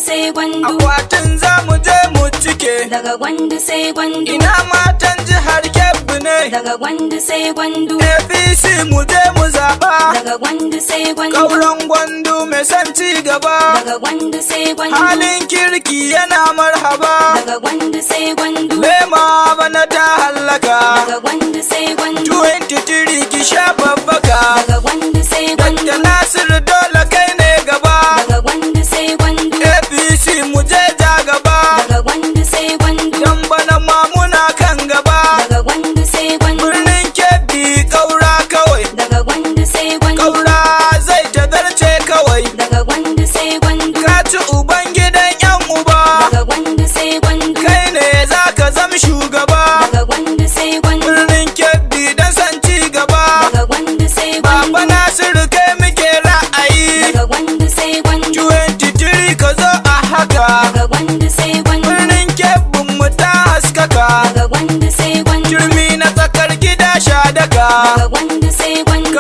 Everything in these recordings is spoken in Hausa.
sai gwandu. Akwatin za mu je mu cike. Daga gwandu sai gwandu. Ina matan jihar Kebbi ne. Daga gwandu sai gwandu. APC mu je mu zaɓa. Daga gwandu sai gwandu. Kauran gwandu mai son ci gaba. Daga gwandu sai gwandu. Halin kirki yana marhaba. Daga gwandu sai gwandu. Lema bana ta hallaka. Daga gwandu sai gwandu. 23 ki sha babbaka. Daga gwandu sai gwandu. Dr. Nasiru dole kai ne gaba. Daga gwandu sai gwandu. APC mu je ja gaba. Daga gwandu sai gwandu. Dan bana ma muna kan gaba. Daga gwandu sai gwandu. Birnin Kebbi kaura kawai. Daga gwandu sai gwandu. Kaura zai ta zarce kawai. Daga gwandu sai gwandu. Ka ci uban gidan yan uba. Daga gwandu sai gwandu. Kai ne za ka zama shugaba. Daga gwandu sai gwandu. Birnin Kebbi dan san ci gaba. Daga gwandu sai gwandu. Baba Nasiru kai muke ra'ayi. Daga gwandu sai gwandu. 23 ka zo a haka. Daga gwandu sai gwandu. Birnin Kebbin mu ta haskaka. Daga gwandu sai gwandu. Turmi na tsakar gida sha daga. Daga gwandu sai gwandu.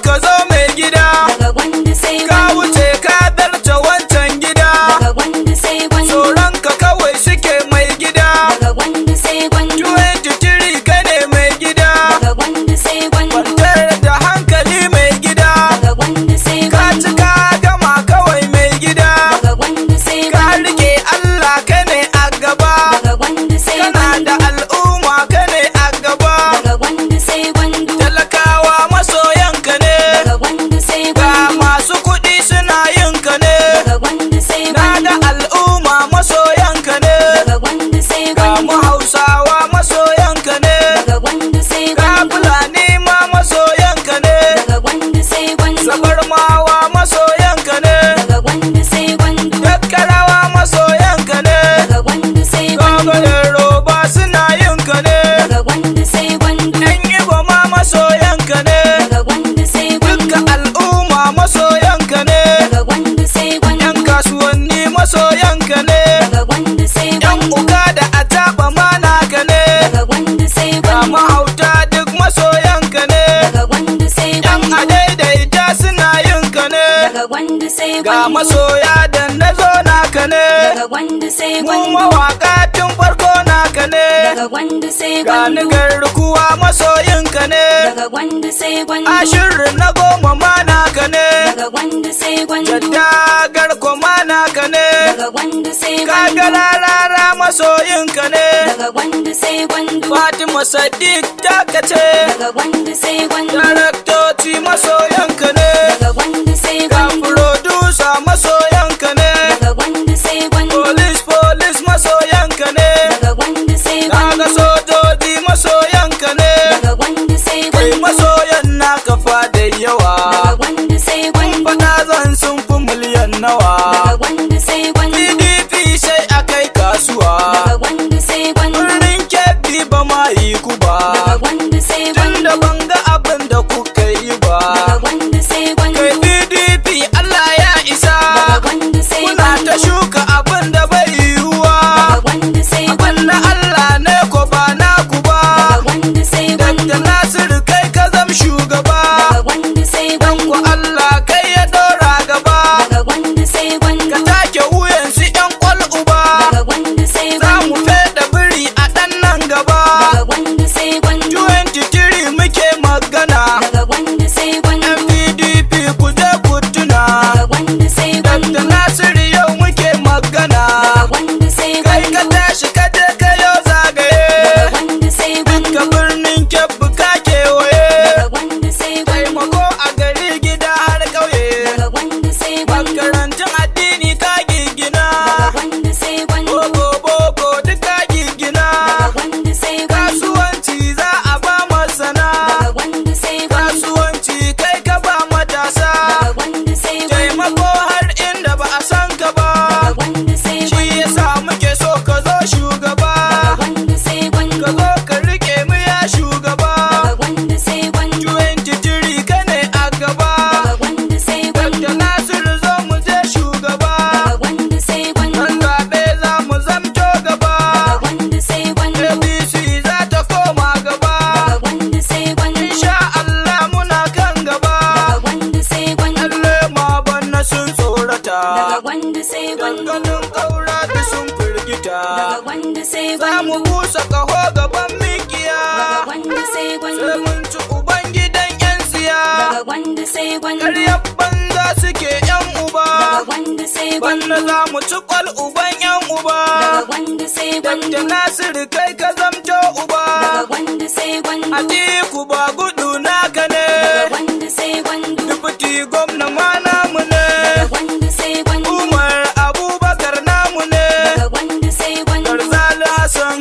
Ka zo mai gida. Daga gwandu sai Ka gwandu. wuce ka darta wancan gida. Daga gwandu sai gwandu. Tsoron ka kawai suke mai gida. Daga gwandu sai gwandu. 23 ka ne mai gida. Daga gwandu sai gwandu. Kwantar da hankali mai gida. Daga gwandu sai Ka gwandu. ci ka gama kawai mai gida. Daga gwandu sai Ka gwandu. rike Allah ka ne a gaba. Daga gwandu sai Kana gwandu. da al'umma ka ne a gaba. Daga gwandu sai gwandu. Talakawa masoyanka ne. Daga gwandu sai Ga gwandu. masu kuɗi suna yin ka ne. Daga gwandu sai Na gwandu. ga al'umma masoyanka ne. Daga gwandu sai Ga gwandu. mu Hausawa masoyanka ne. Daga gwandu sai Ga gwandu. Fulani ma masoyanka ne. Daga gwandu sai gwandu. Zabarmawa masoyanka ne. Daga gwandu sai gwandu. Dakkarawa masoyanka ne. Daga gwandu sai gwandu. Gagarin roba suna yin ka ne. Daga gwandu sai gwandu. Yan Igbo ma masoyanka ne. Daga gwandu sai gwandu. Dukka al'umma masoyanka ne. Daga gwandu sai gwandu. Yan kasuwanni masoyanka ne. Daga gwandu sai Yan gwandu. uka da ataba ma naka ne. Daga gwandu sai Ga gwandu. mahauta duk masoyanka ne. Daga gwandu sai Yan gwandu. adaidaita suna yin ka ne. Daga gwandu sai Ga gwandu. masoya da na zo naka ne. Daga gwandu sai Mu gwandu. mawaka tun farko naka ne. Daga gwandu sai Ga ni gwandu. garkuwa masoyinka ne. Daga gwandu sai gwandu. Ashirin na goma ma naka ne. Daga gwandu sai gwandu. Jadda garko ma naka ne. Daga gwandu sai Kaga gwandu. rarara masoyinka ne. Daga gwandu sai gwandu. Fatima Sadiq taka ce. Daga gwandu sai gwandu. Daraktoci masoyanka ne. Daga gwandu sai Ga gwandu. producer masoyanka ne. Daga gwandu sai gwandu. Police masoyanka ne. Daga gwandu sai Kaga gwandu. sojoji masoyanka ne. Daga gwandu sai Kai gwandu. masoyan naka fa da yawa. Daga gwandu sai gwandu. Faɗa zan sun fi miliyan nawa. Daga gwandu sai gwandu. PDP sai a kai kasuwa. Daga gwandu sai gwandu. Birnin Kebbi ba ma yi ku ba. Daga gwandu sai Tun da gwandu. ban ga abin da kuka yi ba. Daga gwandu sai gwandu. Kai PDP Allah ya isa. Daga gwandu sai Kuna ta gwandu. shuka abin da bai yiwuwa. Daga gwandu sai Abin gwandu. na Allah ne ko ba naku ba. Daga gwandu sai gwandu. Dr. Nasiru kai ka zam shugaba. Daga gwandu sai Dan gwandu. ku Allah kai ya dora gaba. Daga gwandu sai gwandu. Ka sai za mu gwandu. busa kaho gaban mikiya. Daga gwandu sai Sai gwandu. mun ci uban gidan 'yan siya. Daga gwandu sai gwandu. Ƙaryar banza suke 'yan uba. Daga gwandu sai gwandu. Banda za mu ci kwal uban 'yan uba. Daga gwandu sai gwandu. Da Nasiru kai ka zamto uba. Daga gwandu sai gwandu. Atiku ba gudu naka ne. Daga gwandu sai gwandu. Dubuti gwamna ma namu ne. Daga gwandu sai gwandu. Umar Abubakar namu ne. Daga gwandu sai gwandu. Garzali Hassan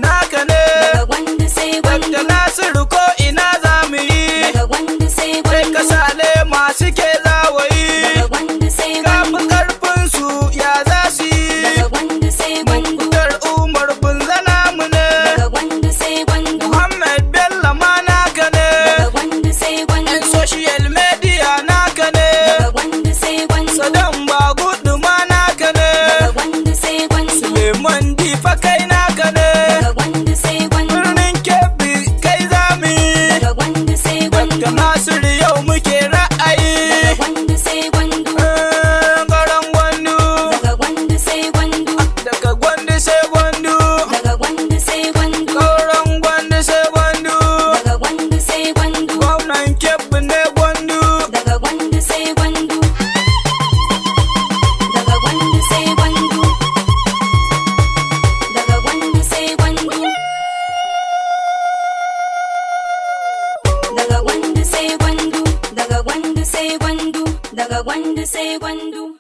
naka ne. Daga gwandu sai gwandu. Da Nasiru ko ina za mu yi. Daga gwandu sai Kai gwandu. ka sale masu ke zawayi. Daga gwandu sai Kafi gwandu. karfin su ya za su yi. Daga gwandu sai gwandu. Dar Umar Bunzana mu ne. Daga gwandu sai gwandu. Muhammad Bello ma naka ne. Daga gwandu sai gwandu. Yan social media naka ne. Daga gwandu sai gwandu. Sadan ba gudu ma naka ne. Daga gwandu sai gwandu. Suleiman Difa kai naka ne. Daga gwandu sai gwandu. Birnin Kebbi kai zami. Daga gwandu sai gwandu. Dr. Nasiru yau muke ra'ayi. Daga gwandu sai gwandu. Garan gwandu. Daga gwandu sai gwandu. Daga gwandu sai gwandu. Daga gwandu sai gwandu. Gauran gwandu sai gwandu. Daga gwandu sai gwandu. Gwamnan Kebbi ne gwandu. Daga gwandu sai gwandu. Daga gwandu sai gwandu. Daga gwandu sai gwandu. Daga gwandu sai gwandu. Daga gwandu sai gwandu. Daga gwandu sai gwandu.